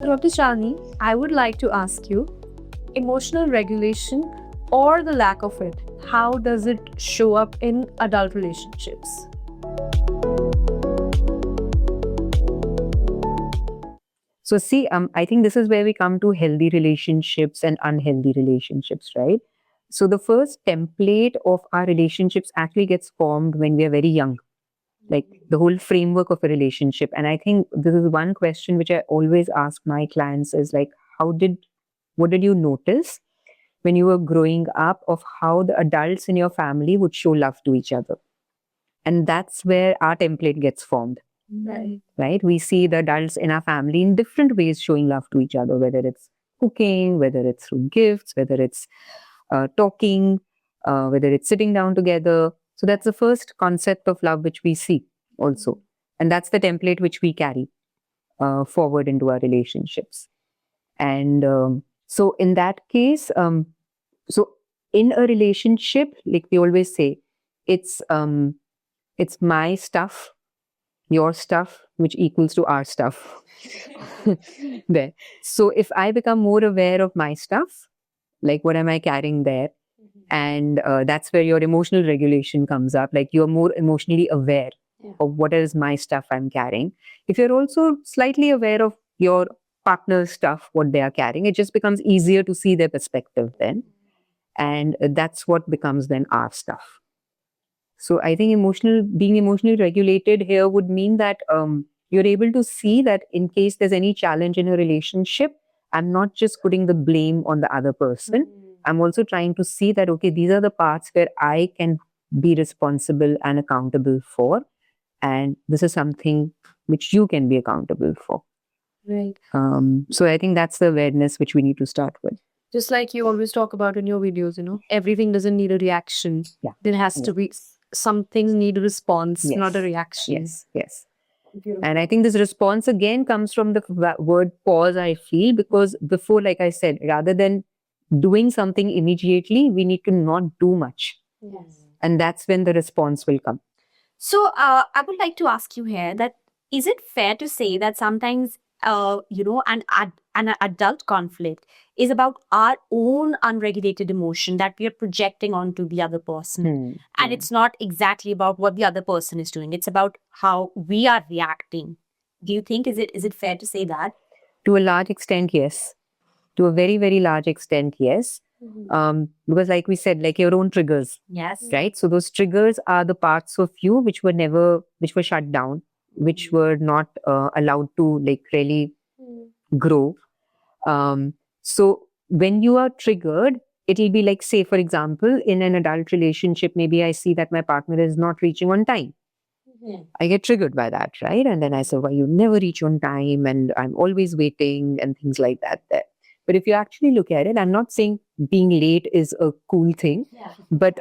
Dr. Shani, I would like to ask you emotional regulation or the lack of it, how does it show up in adult relationships? So see, I think this is where we come to healthy relationships and unhealthy relationships, right? So the first template of our relationships actually gets formed when we are very young, like the whole framework of a relationship. And I think this is one question which I always ask my clients is like, what did you notice when you were growing up of how the adults in your family would show love to each other? And that's where our template gets formed. Right? We see the adults in our family in different ways showing love to each other, whether it's cooking, whether it's through gifts, whether it's talking, whether it's sitting down together. So that's the first concept of love which we see also. And that's the template which we carry forward into our relationships. And so in that case, so in a relationship, like we always say, it's my stuff, your stuff, which equals to our stuff. There. So if I become more aware of my stuff, like what am I carrying there? And that's where your emotional regulation comes up. Like you're more emotionally aware of what is my stuff I'm carrying. If you're also slightly aware of your partner's stuff, what they are carrying, it just becomes easier to see their perspective then. And that's what becomes then our stuff. So I think being emotionally regulated here would mean that you're able to see that in case there's any challenge in a relationship, I'm not just putting the blame on the other person. I'm also trying to see that, okay, these are the parts where I can be responsible and accountable for. And this is something which you can be accountable for. Right. So I think that's the awareness which we need to start with. Just like you always talk about in your videos, everything doesn't need a reaction. Yeah. There has to be some things need a response, Yes. not a reaction. Yes. And I think this response again comes from the word pause, I feel, because before, like I said, rather than doing something immediately, we need to not do much. Yes. And that's when the response will come. So I would like to ask you here that is it fair to say that sometimes an adult conflict is about our own unregulated emotion that we are projecting onto the other person, and it's not exactly about what the other person is doing. It's about how we are reacting. Do you think is it fair to say that? To a large extent, yes. To a very, very large extent, yes. Because like we said, like your own triggers. Yes. Right? So those triggers are the parts of you which were shut down, which were not allowed to like really grow. So when you are triggered, it'll be like, say, for example, in an adult relationship, maybe I see that my partner is not reaching on time. I get triggered by that, right? And then I say, well, you never reach on time and I'm always waiting and things like that there. But if you actually look at it, I'm not saying being late is a cool thing, but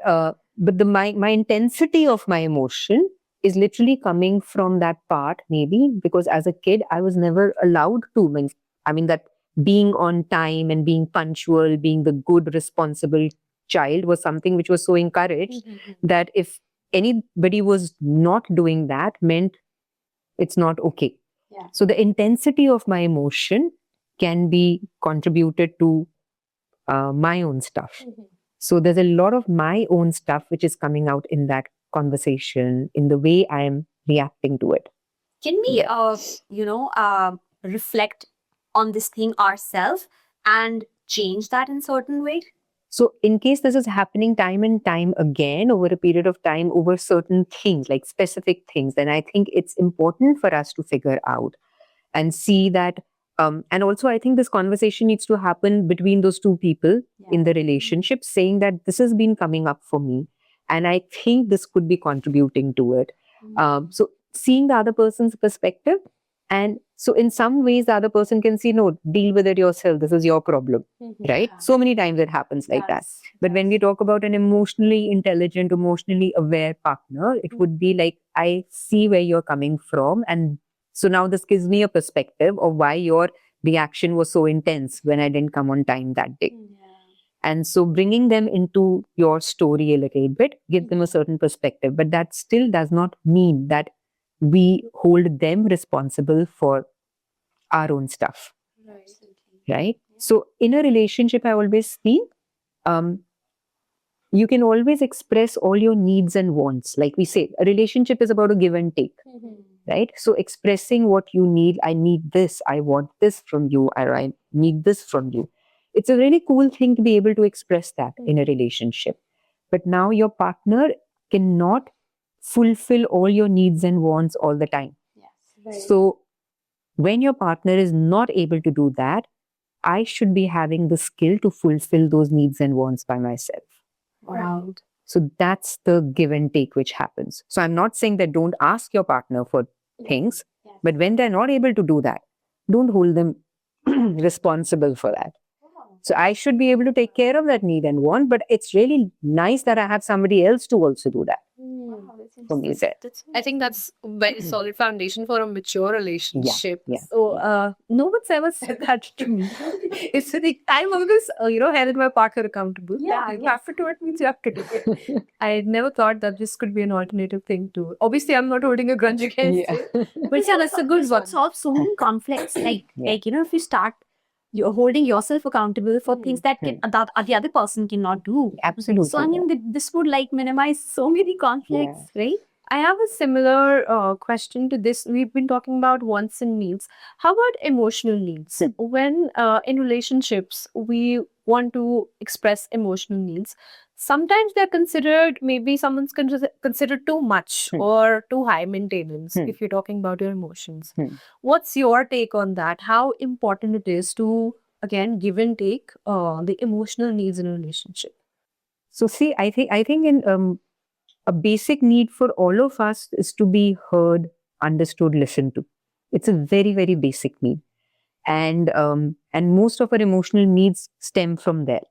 my intensity of my emotion is literally coming from that part, maybe because as a kid, I was never allowed to. I mean, that being on time and being punctual, being the good, responsible child was something which was so encouraged that if anybody was not doing that meant it's not okay. So the intensity of my emotion can be contributed to my own stuff. So there's a lot of my own stuff which is coming out in that conversation, in the way I am reacting to it. Can we, reflect on this thing ourselves and change that in certain way? So in case this is happening time and time again over a period of time over certain things, like specific things, then I think it's important for us to figure out and see that. And also, I think this conversation needs to happen between those two people in the relationship, saying that this has been coming up for me. And I think this could be contributing to it. So seeing the other person's perspective. And so in some ways, the other person can see, no, deal with it yourself. This is your problem, right? So many times it happens like that. But when we talk about an emotionally intelligent, emotionally aware partner, it would be like, I see where you're coming from. And so now this gives me a perspective of why your reaction was so intense when I didn't come on time that day. And so bringing them into your story a little bit, give them a certain perspective. But that still does not mean that we hold them responsible for our own stuff. right? So in a relationship, I always feel you can always express all your needs and wants. Like we say, a relationship is about a give and take, right? So expressing what you need, I need this, I want this from you, or I need this from you. It's a really cool thing to be able to express that in a relationship. But now your partner cannot fulfill all your needs and wants all the time. So when your partner is not able to do that, I should be having the skill to fulfill those needs and wants by myself. Wow. So that's the give and take which happens. So I'm not saying that don't ask your partner for things, but when they're not able to do that, don't hold them responsible for that. So I should be able to take care of that need and want, but it's really nice that I have somebody else to also do that for me. I think that's a very solid foundation for a mature relationship. Yeah. So no one's ever said that to me. It's like I'm always, held my partner accountable. Yeah, You have to do it means you have to do it. I never thought that this could be an alternative thing too. Obviously, I'm not holding a grudge against it. But yeah, that's a good one. Solve so many conflicts. Like, Yeah. if you start you're holding yourself accountable for things that that the other person cannot do. Absolutely. So I mean, this would minimize so many conflicts, right? I have a similar question to this. We've been talking about wants and needs. How about emotional needs? When in relationships we want to express emotional needs, sometimes they're considered, maybe someone's considered too much or too high maintenance if you're talking about your emotions. What's your take on that? How important it is to, again, give and take the emotional needs in a relationship? So see, I think in a basic need for all of us is to be heard, understood, listened to. It's a very, very basic need. And most of our emotional needs stem from there.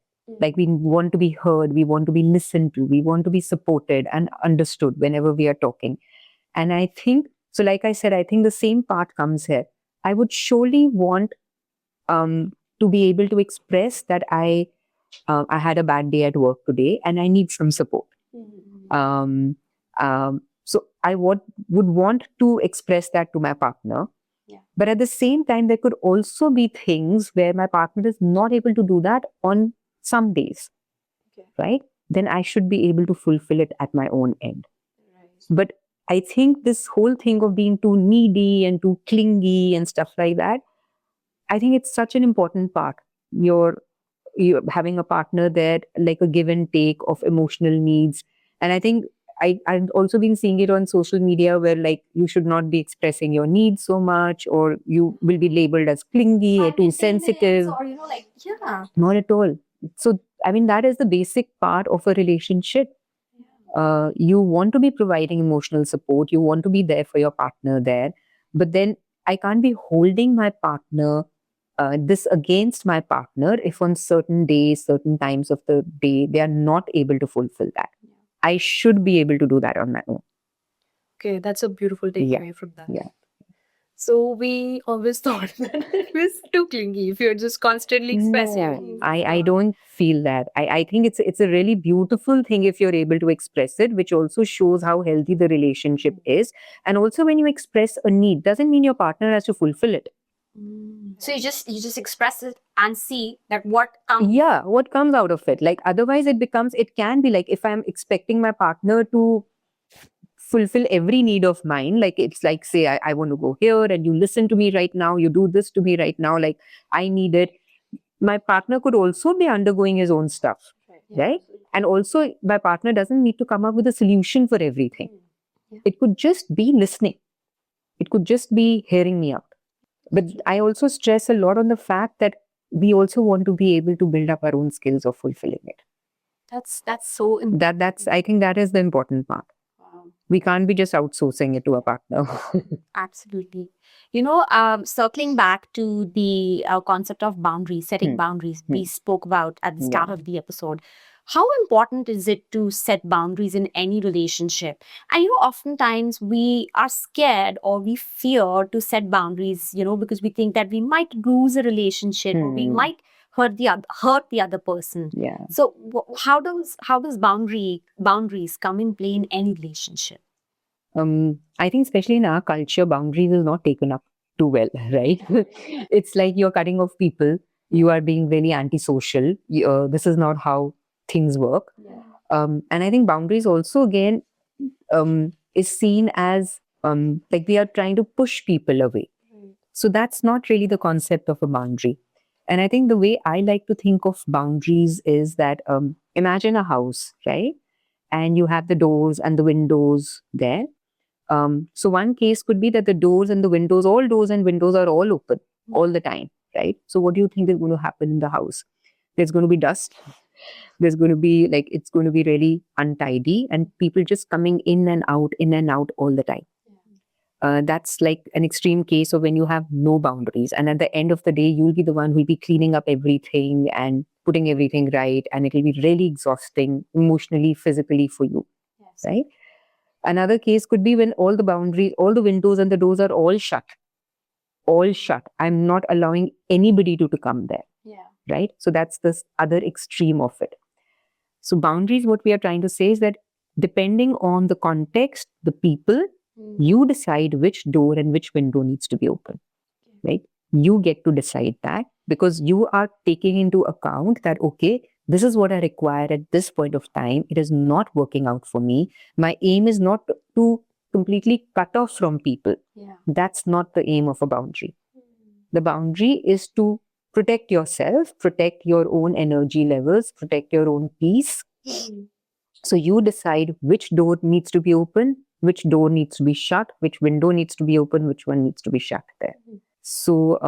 Like we want to be heard, we want to be listened to, we want to be supported and understood whenever we are talking. And I think, so like I said, I think the same part comes here. I would surely want to be able to express that I had a bad day at work today and I need some support. So I would want to express that to my partner. But at the same time, there could also be things where my partner is not able to do that on some days, right? Then I should be able to fulfill it at my own end. But I think this whole thing of being too needy and too clingy and stuff like that, I think it's such an important part. You're having a partner there, like a give and take of emotional needs. And I think I've also been seeing it on social media where like you should not be expressing your needs so much, or you will be labeled as clingy or too sensitive. Or, Not at all. So, I mean, that is the basic part of a relationship. You want to be providing emotional support. You want to be there for your partner there. But then I can't be holding my partner this against my partner if on certain days, certain times of the day, they are not able to fulfill that. I should be able to do that on my own. Okay, that's a beautiful takeaway from that. Yeah. So we always thought that it was too clingy if you're just constantly expressing your needs. I don't feel that. I think it's a really beautiful thing if you're able to express it, which also shows how healthy the relationship is. And also when you express a need, doesn't mean your partner has to fulfill it. So you just express it and see that what comes. Yeah, what comes out of it. Like otherwise it can be like if I'm expecting my partner to fulfill every need of mine, like it's like, say, I want to go here and you listen to me right now, you do this to me right now, like I need it. My partner could also be undergoing his own stuff, right? And also my partner doesn't need to come up with a solution for everything. It could just be listening. It could just be hearing me out. But I also stress a lot on the fact that we also want to be able to build up our own skills of fulfilling it. That's so important. That's I think that is the important part. We can't be just outsourcing it to a partner. Absolutely. Circling back to the concept of boundaries, setting boundaries we spoke about at the start of the episode. How important is it to set boundaries in any relationship? And oftentimes we are scared or we fear to set boundaries, because we think that we might lose a relationship or we might hurt the other person. Yeah. So how does boundaries come in play in any relationship? I think especially in our culture, boundaries is not taken up. too well, right? It's like you're cutting off people. You are being very antisocial. This is not how things work. And I think boundaries also, again, is seen as like we are trying to push people away. So that's not really the concept of a boundary. And I think the way I like to think of boundaries is that imagine a house, right? And you have the doors and the windows there. So one case could be that the doors and the windows, all doors and windows are all open all the time, right? So what do you think is going to happen in the house? There's going to be dust. There's going to be like, it's going to be really untidy and people just coming in and out all the time. That's like an extreme case of when you have no boundaries. And at the end of the day, you'll be the one who'll be cleaning up everything and putting everything right. And it'll be really exhausting emotionally, physically for you, right? Another case could be when all the boundaries, all the windows and the doors are all shut. All shut. I'm not allowing anybody to come there, right? So that's this other extreme of it. So boundaries, what we are trying to say is that depending on the context, the people, you decide which door and which window needs to be open, right? You get to decide that because you are taking into account that, okay, this is what I require at this point of time. It is not working out for me. My aim is not to completely cut off from people. That's not the aim of a boundary. The boundary is to protect yourself, protect your own energy levels, protect your own peace. So you decide which door needs to be open, which door needs to be shut, which window needs to be open, which one needs to be shut there. So,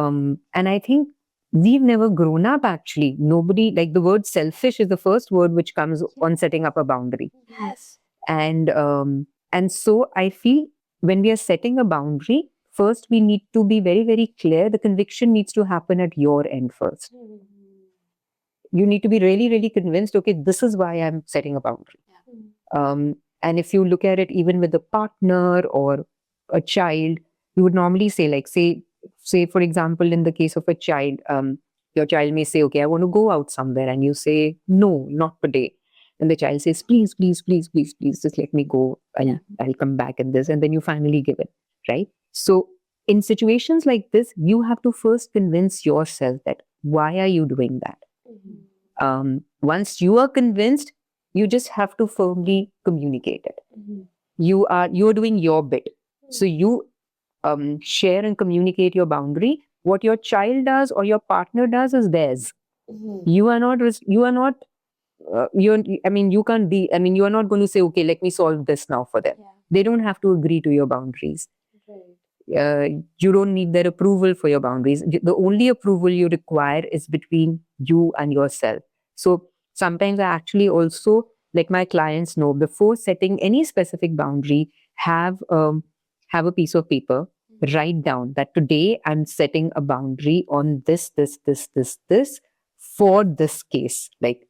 and I think we've never grown up actually. Nobody, like the word selfish is the first word which comes on setting up a boundary. And so I feel when we are setting a boundary, first we need to be very, very clear. The conviction needs to happen at your end first. You need to be really, really convinced, okay, this is why I'm setting a boundary. And if you look at it even with a partner or a child, you would normally say, like, say for example, in the case of a child, your child may say, okay, I want to go out somewhere. And you say, no, not today. And the child says, please, please, please, please, please, just let me go and I'll come back in this. And then you finally give it, right? So in situations like this, you have to first convince yourself that why are you doing that? Once you are convinced, you just have to firmly communicate it. You're doing your bit. So you share and communicate your boundary. What your child does or your partner does is theirs. You are not, you are not going to say, okay, let me solve this now for them. They don't have to agree to your boundaries. You don't need their approval for your boundaries. The only approval you require is between you and yourself. So sometimes I actually also, like my clients know, before setting any specific boundary, have a piece of paper, write down that today I'm setting a boundary on this for this case. Like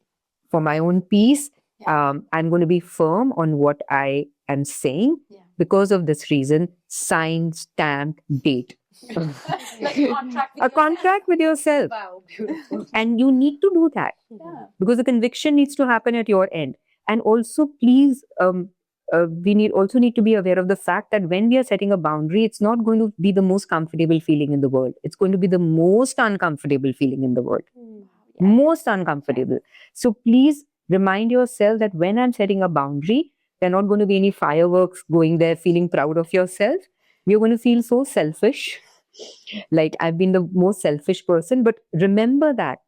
for my own peace, I'm going to be firm on what I am saying. Because of this reason, signed, stamped, date. A contract with yourself. Wow, beautiful. And you need to do that because the conviction needs to happen at your end. And also, please, we also need to be aware of the fact that when we are setting a boundary, it's not going to be the most comfortable feeling in the world. It's going to be the most uncomfortable feeling in the world. Most uncomfortable. So please remind yourself that when I'm setting a boundary, there are not going to be any fireworks going there feeling proud of yourself. You're going to feel so selfish. Like I've been the most selfish person. But remember that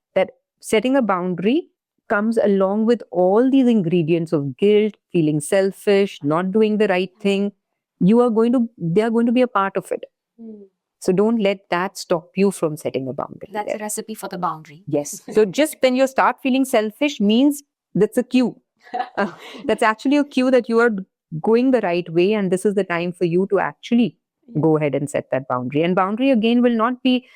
setting a boundary comes along with all these ingredients of guilt, feeling selfish, not doing the right thing. They are going to be a part of it. So don't let that stop you from setting a boundary. That's a recipe for the boundary. Yes. So just when you start feeling selfish means that's a cue. That's actually a cue that you are going the right way, and this is the time for you to actually go ahead and set that boundary. And boundary again will not be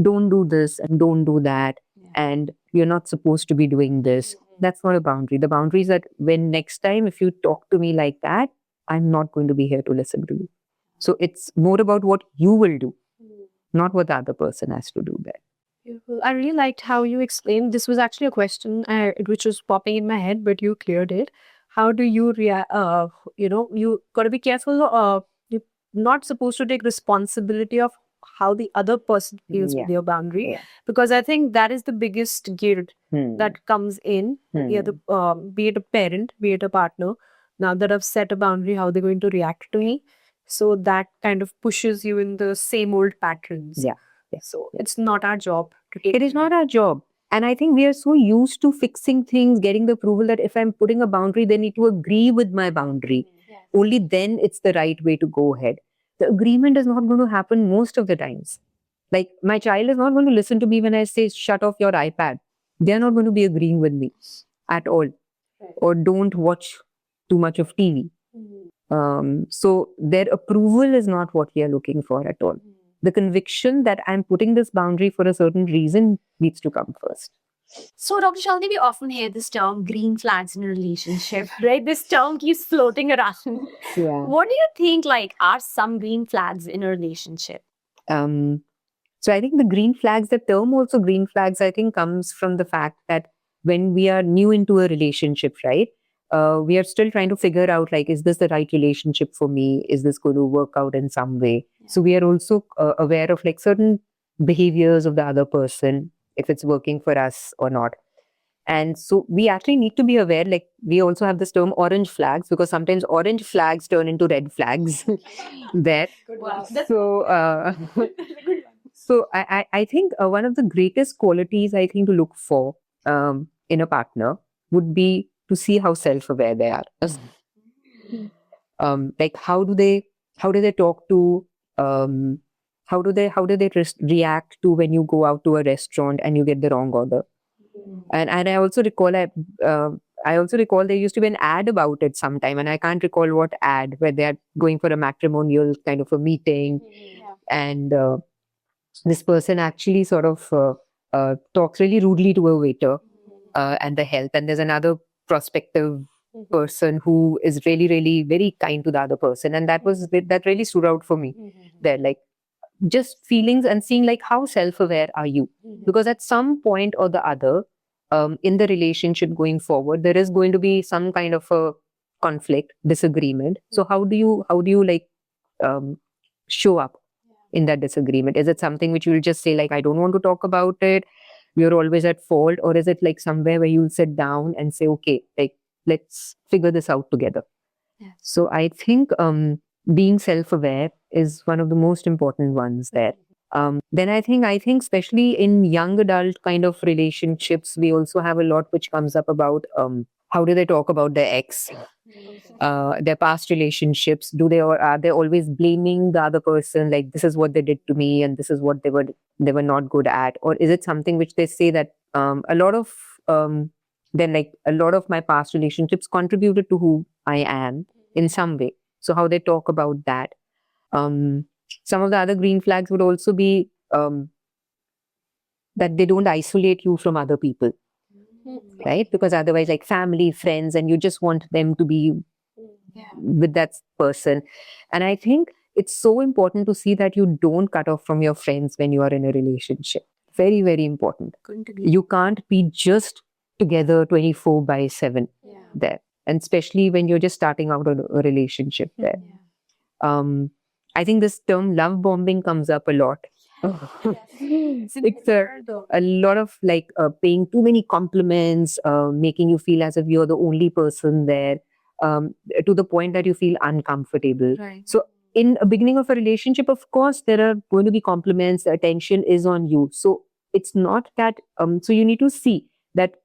don't do this and don't do that, and you're not supposed to be doing this. That's not a boundary. The boundary is that when next time if you talk to me like that, I'm not going to be here to listen to you. So it's more about what you will do, not what the other person has to do there. Beautiful. I really liked how you explained. This was actually a question which was popping in my head, but you cleared it. How do you react? You got to be careful. You're not supposed to take responsibility of how the other person feels Yeah. with your boundary, Yeah. because I think that is the biggest guilt that comes in the other, be it a parent, be it a partner. Now that I've set a boundary, how they're going to react to me. So that kind of pushes you in the same old patterns. Yeah. Yeah. So it's not our job to take. It is not our job. And I think we are so used to fixing things, getting the approval that if I'm putting a boundary, they need to agree with my boundary. Only then it's the right way to go ahead. The agreement is not going to happen most of the times. Like my child is not going to listen to me when I say, shut off your iPad. They're not going to be agreeing with me at all. Or don't watch too much of TV. So their approval is not what we are looking for at all. The conviction that I'm putting this boundary for a certain reason needs to come first. So, Dr. Shalini, we often hear this term green flags in a relationship, right? This term keeps floating around. Yeah. What do you think, like, are some green flags in a relationship? So I think the green flags, the term also green flags, I think comes from the fact that when we are new into a relationship, right? We are still trying to figure out, like, is this the right relationship for me? Is this going to work out in some way? So we are also aware of like certain behaviors of the other person, if it's working for us or not. And so we actually need to be aware, like we also have this term orange flags, because sometimes orange flags turn into red flags there. So, so I think one of the greatest qualities I think to look for in a partner would be to see how self-aware they are. Like how do they talk to how do they react to when you go out to a restaurant and you get the wrong order. And I also recall there used to be an ad about it sometime, and I can't recall what ad, where they're going for a matrimonial kind of a meeting, and this person actually sort of talks really rudely to a waiter and the help, and there's another prospective person who is really, really very kind to the other person, and that really stood out for me. There, like just feelings and seeing like how self-aware are you, because at some point or the other in the relationship going forward, there is going to be some kind of a conflict, disagreement. So how do you like show up in that disagreement? Is it something which you'll just say like, I don't want to talk about it, you're always at fault, or is it like somewhere where you'll sit down and say, okay, like let's figure this out together? So I think being self-aware is one of the most important ones there. Then I think especially in young adult kind of relationships, we also have a lot which comes up about how do they talk about their ex, their past relationships. Are they always blaming the other person, like this is what they did to me and this is what they were not good at? Or is it something which they say that a lot of my past relationships contributed to who I am in some way? So how they talk about that. Some of the other green flags would also be that they don't isolate you from other people, right? Because otherwise, like family, friends, and you just want them to be with that person. And I think it's so important to see that you don't cut off from your friends when you are in a relationship. Very, very important. You can't be just together 24/7 there. And especially when you're just starting out a relationship there. I think this term love bombing comes up a lot. It's a lot of like paying too many compliments, making you feel as if you're the only person there, to the point that you feel uncomfortable. Right. So in a beginning of a relationship, of course, there are going to be compliments, the attention is on you. So it's not that, so you need to see that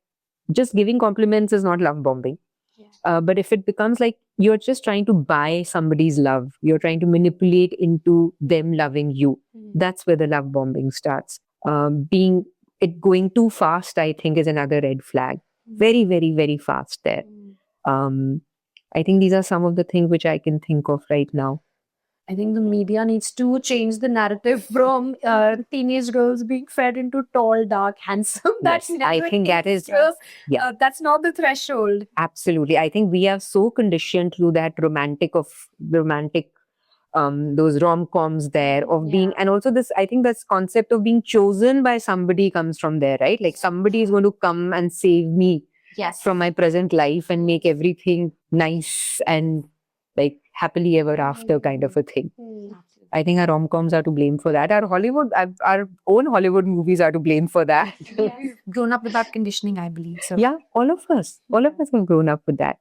just giving compliments is not love bombing. But if it becomes like you're just trying to buy somebody's love, you're trying to manipulate into them loving you, that's where the love bombing starts. Going too fast, I think, is another red flag. Very, very, very fast there. I think these are some of the things which I can think of right now. I think the media needs to change the narrative from teenage girls being fed into tall, dark, handsome. Yes, I think that is, yeah. That's not the threshold. Absolutely. I think we are so conditioned to that romantic, those rom-coms there of being, and also this, I think this concept of being chosen by somebody comes from there, right? Like somebody is going to come and save me from my present life and make everything nice and like happily ever after kind of a thing. I think our rom-coms are to blame for that. Our own Hollywood movies are to blame for that. Grown up without conditioning, I believe. So Yeah, all of us have grown up with that.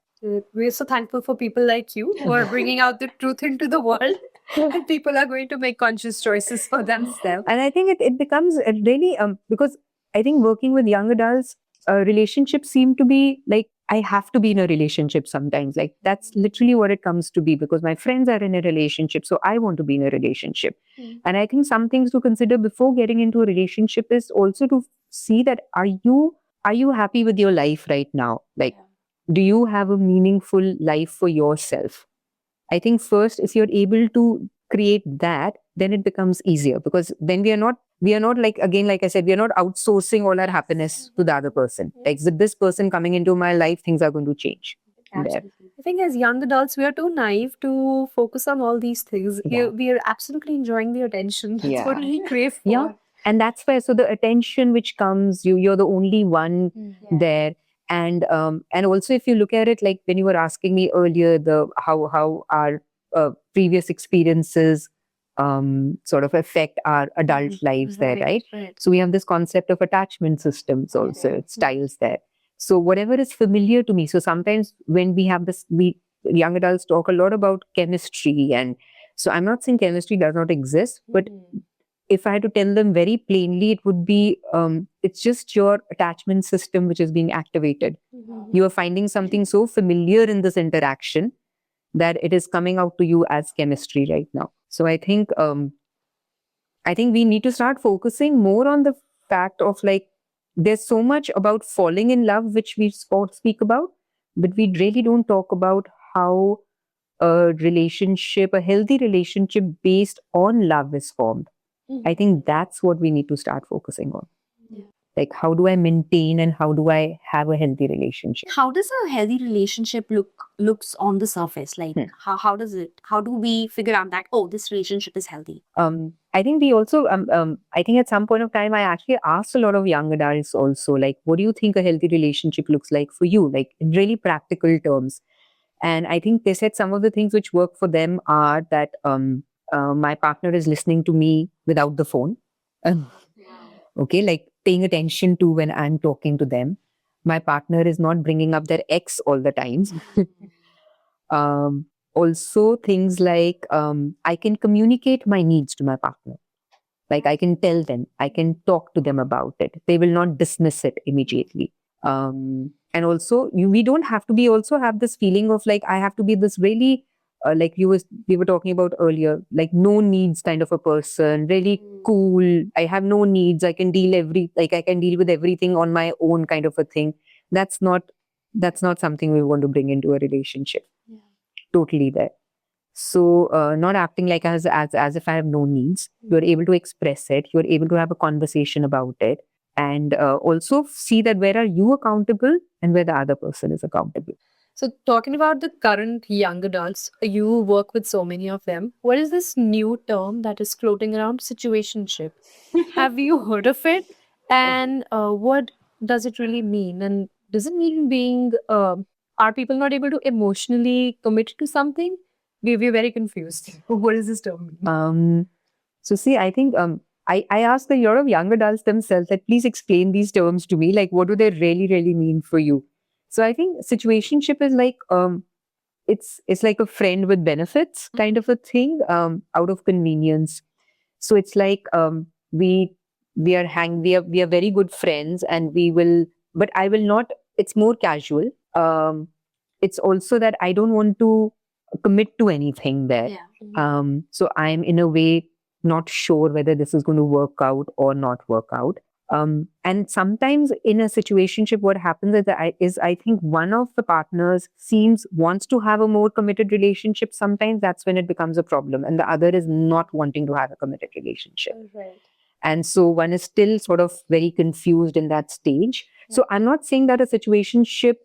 We're so thankful for people like you who are bringing out the truth into the world, and people are going to make conscious choices for themselves. And I think it becomes really because I think working with young adults, relationships seem to be like I have to be in a relationship sometimes. Like that's literally what it comes to be because my friends are in a relationship, so I want to be in a relationship. And I think some things to consider before getting into a relationship is also to see that are you happy with your life right now? Like, do you have a meaningful life for yourself? I think first, if you're able to create that, then it becomes easier because then we are not like, again, like I said, we are not outsourcing all our happiness to the other person. Like with this person coming into my life, things are going to change. There. I think as young adults, we are too naive to focus on all these things. Yeah. We are absolutely enjoying the attention. That's Yeah. what we crave for. Yeah. And that's why, so the attention which comes, you're the only one there. And also if you look at it, like when you were asking me earlier, how our previous experiences sort of affect our adult lives there, right? So we have this concept of attachment systems also, styles there. So whatever is familiar to me. So sometimes when we have this, young adults talk a lot about chemistry, and so I'm not saying chemistry does not exist, but if I had to tell them very plainly, it would be it's just your attachment system which is being activated. You are finding something so familiar in this interaction that it is coming out to you as chemistry right now. So I think we need to start focusing more on the fact of like there's so much about falling in love which we speak about, but we really don't talk about how a healthy relationship based on love is formed. I think that's what we need to start focusing on. Like, how do I maintain and how do I have a healthy relationship? how does a healthy relationship looks on the surface? Like how do we figure out that, oh, this relationship is healthy? I think we also, I think at some point of time, I actually asked a lot of young adults also, like, what do you think a healthy relationship looks like for you? Like, in really practical terms. And I think they said some of the things which work for them are that my partner is listening to me without the phone. Okay, like paying attention to when I'm talking to them. My partner is not bringing up their ex all the times. Also, things like I can communicate my needs to my partner. Like I can tell them, I can talk to them about it. They will not dismiss it immediately. And also, we don't have to also have this feeling of like I have to be this really like we were talking about earlier, like no needs kind of a person, really cool. I have no needs. I can deal with everything on my own kind of a thing. That's not something we want to bring into a relationship. Totally there. So not acting like as if I have no needs. You're able to express it. You're able to have a conversation about it. And also see that where are you accountable and where the other person is accountable. So, talking about the current young adults, you work with so many of them. What is this new term that is floating around, situationship? Have you heard of it? And what does it really mean? And does it mean being, are people not able to emotionally commit to something? We're very confused. What does this term mean? So, see, I think I asked a lot of young adults themselves that please explain these terms to me. Like, what do they really, really mean for you? So I think situationship is like it's like a friend with benefits kind of a thing out of convenience. So it's like we are very good friends and but I will not. It's more casual. It's also that I don't want to commit to anything there. So I'm in a way not sure whether this is going to work out or not work out. And sometimes in a situationship, what happens is I think one of the partners wants to have a more committed relationship. Sometimes that's when it becomes a problem, and the other is not wanting to have a committed relationship. Right. And so one is still sort of very confused in that stage. So I'm not saying that a situationship,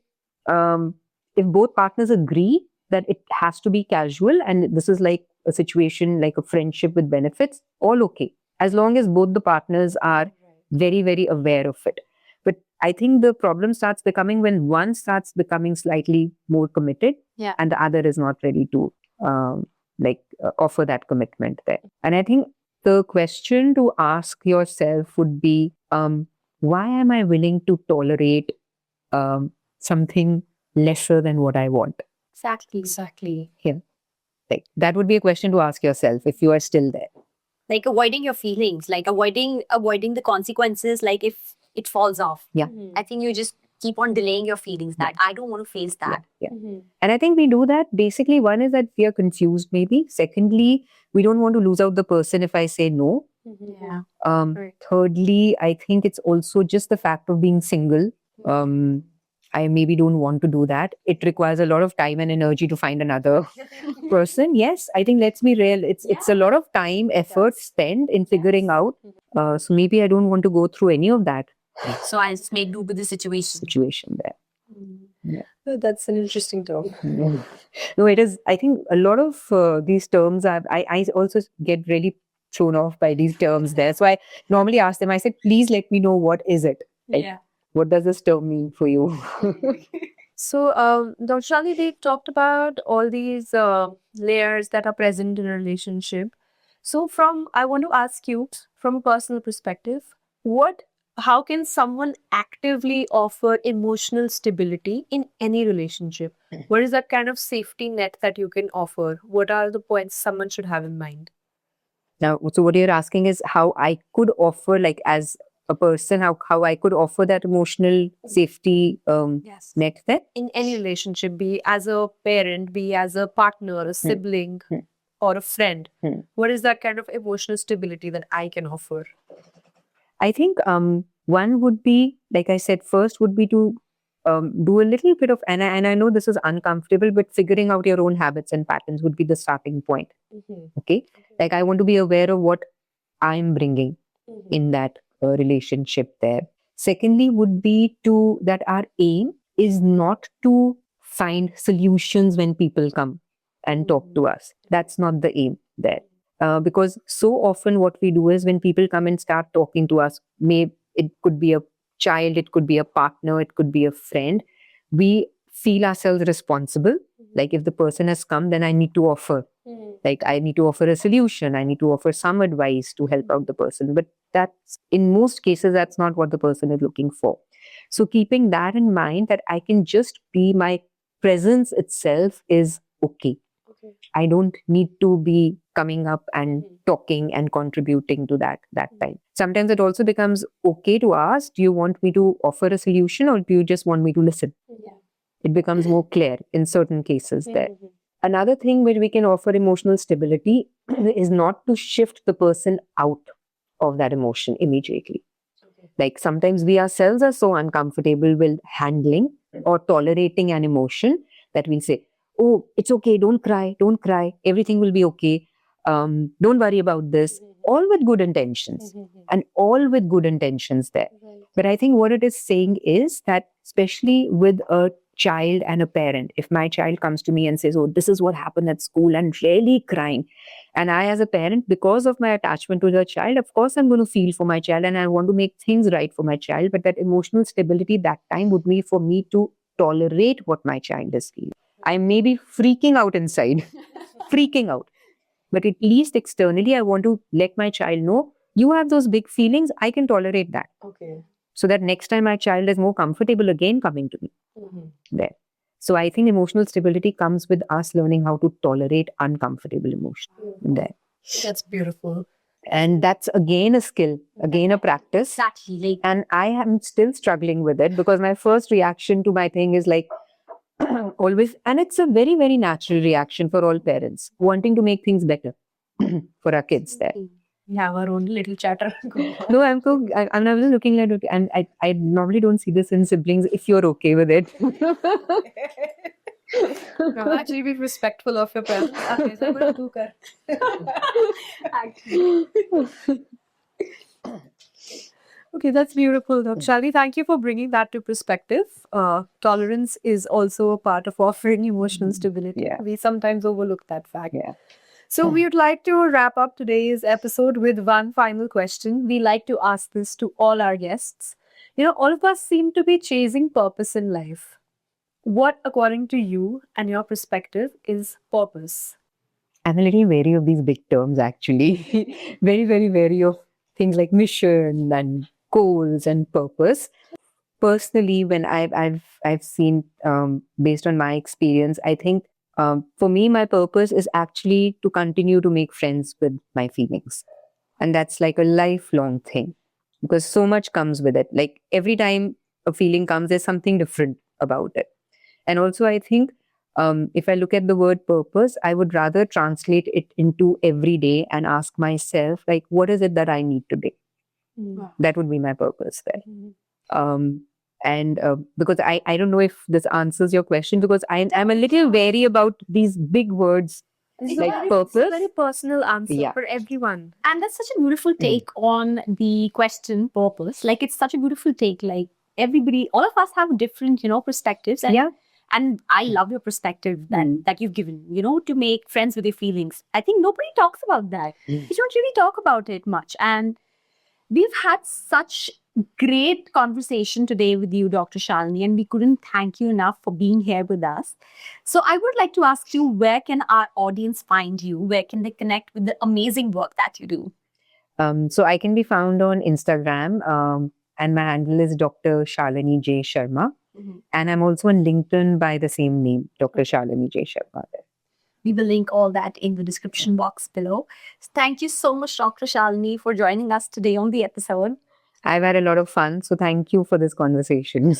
if both partners agree that it has to be casual and this is like a situation like a friendship with benefits, all okay, as long as both the partners are very, very aware of it. But I think the problem starts becoming when one starts becoming slightly more committed and the other is not ready to offer that commitment there. And I think the question to ask yourself would be, why am I willing to tolerate something lesser than what I want? Exactly. Like that would be a question to ask yourself if you are still there. Like avoiding your feelings, like avoiding the consequences, like if it falls off. Yeah. I think you just keep on delaying your feelings that I don't want to face that. Yeah. And I think we do that. Basically, one is that we are confused, maybe. Secondly, we don't want to lose out the person if I say no. Yeah. Right. Thirdly, I think it's also just the fact of being single. I maybe don't want to do that. It requires a lot of time and energy to find another person. Yes, I think let's be real. It's a lot of time, effort spent in figuring out. So maybe I don't want to go through any of that So I just make do with the situation. situation there. That's an interesting term. No, it is. I think a lot of these terms I also get really thrown off by these terms there. So I normally ask them, I said, please let me know what is it? Like, what does this term mean for you? So, Dr. Shali, they talked about all these layers that are present in a relationship. So, I want to ask you from a personal perspective, how can someone actively offer emotional stability in any relationship? What is that kind of safety net that you can offer? What are the points someone should have in mind? Now, so what you're asking is how I could offer, like as a person, how I could offer that emotional safety Yes. net there. In any relationship, be as a parent, be as a partner, a sibling, or a friend. What is that kind of emotional stability that I can offer? I think one would be, like I said, first would be to do a little bit of, and I know this is uncomfortable, but figuring out your own habits and patterns would be the starting point. Okay, like I want to be aware of what I'm bringing in that relationship there. Secondly, would be that our aim is not to find solutions when people come and talk to us. That's not the aim there. Because so often what we do is when people come and start talking to us, it could be a child, it could be a partner, it could be a friend, we feel ourselves responsible. Like if the person has come, then I need to offer. Like I need to offer a solution, I need to offer some advice to help out the person. But that's, in most cases, that's not what the person is looking for. So keeping that in mind, that I can just be, my presence itself is okay. I don't need to be coming up and talking and contributing to that time. Sometimes it also becomes okay to ask, do you want me to offer a solution or do you just want me to listen? It becomes more clear in certain cases there. Another thing where we can offer emotional stability is not to shift the person out of that emotion immediately. Like sometimes we ourselves are so uncomfortable with handling or tolerating an emotion that we'll say, oh, it's okay, don't cry, everything will be okay, don't worry about this, all with good intentions and all with good intentions there. But I think what it is saying is that, especially with a child and a parent, if my child comes to me and says, oh, this is what happened at school, and really crying, and I as a parent, because of my attachment to the child, of course I'm going to feel for my child and I want to make things right for my child. But that emotional stability that time would be for me to tolerate what my child is feeling. I may be freaking out inside, freaking out. But at least externally, I want to let my child know, you have those big feelings, I can tolerate that. Okay. So that next time my child is more comfortable again coming to me there. So I think emotional stability comes with us learning how to tolerate uncomfortable emotion there. That's beautiful. And that's again a skill, again a practice. Exactly. And I am still struggling with it because my first reaction to my thing is like, always, and it's a very, very natural reaction for all parents, wanting to make things better for our kids there. We have our own little chatter. No, I was looking at it, and I normally don't see this in siblings, if you're okay with it. No, actually be respectful of your parents. Okay, so I'm gonna do kar. Okay, that's beautiful, Dr. Shali. Thank you for bringing that to perspective. Tolerance is also a part of offering emotional stability. Yeah. We sometimes overlook that fact. Yeah. So we would like to wrap up today's episode with one final question. We like to ask this to all our guests. All of us seem to be chasing purpose in life. What, according to you and your perspective, is purpose? I'm a little wary of these big terms actually. Very, very wary of things like mission and goals and purpose. Personally, when I've seen, based on my experience, I think, for me, my purpose is actually to continue to make friends with my feelings, and that's like a lifelong thing, because so much comes with it. Like every time a feeling comes, there's something different about it. And also, I think, if I look at the word purpose, I would rather translate it into every day and ask myself, like, what is it that I need today? That would be my purpose there. Um, and because I don't know if this answers your question, because I'm a little wary about these big words This like is a purpose. very personal answer Yeah. for everyone. And that's such a beautiful take on the question purpose. Like it's such a beautiful take. Like everybody, all of us have different, perspectives. And, Yeah. and I love your perspective that you've given, to make friends with your feelings. I think nobody talks about that. Mm. We don't really talk about it much. And we've had such great conversation today with you, Dr. Shalini, and we couldn't thank you enough for being here with us. So I would like to ask you, where can our audience find you? Where can they connect with the amazing work that you do? So I can be found on Instagram, and my handle is Dr. Shalini J. Sharma. And I'm also on LinkedIn by the same name, Dr. Shalini J. Sharma. We will link all that in the description box below. Thank you so much, Dr. Shalini, for joining us today on the episode. I've had a lot of fun, so thank you for this conversation.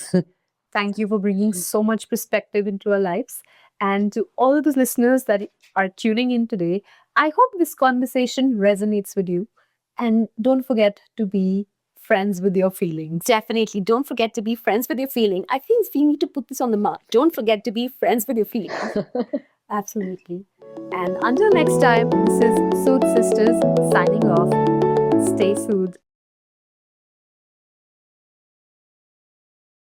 Thank you for bringing so much perspective into our lives. And to all of the listeners that are tuning in today, I hope this conversation resonates with you. And don't forget to be friends with your feelings. Definitely. Don't forget to be friends with your feeling. I think we need to put this on the mark. Don't forget to be friends with your feelings. Absolutely. And until next time, this is Soothe Sisters signing off. Stay soothed.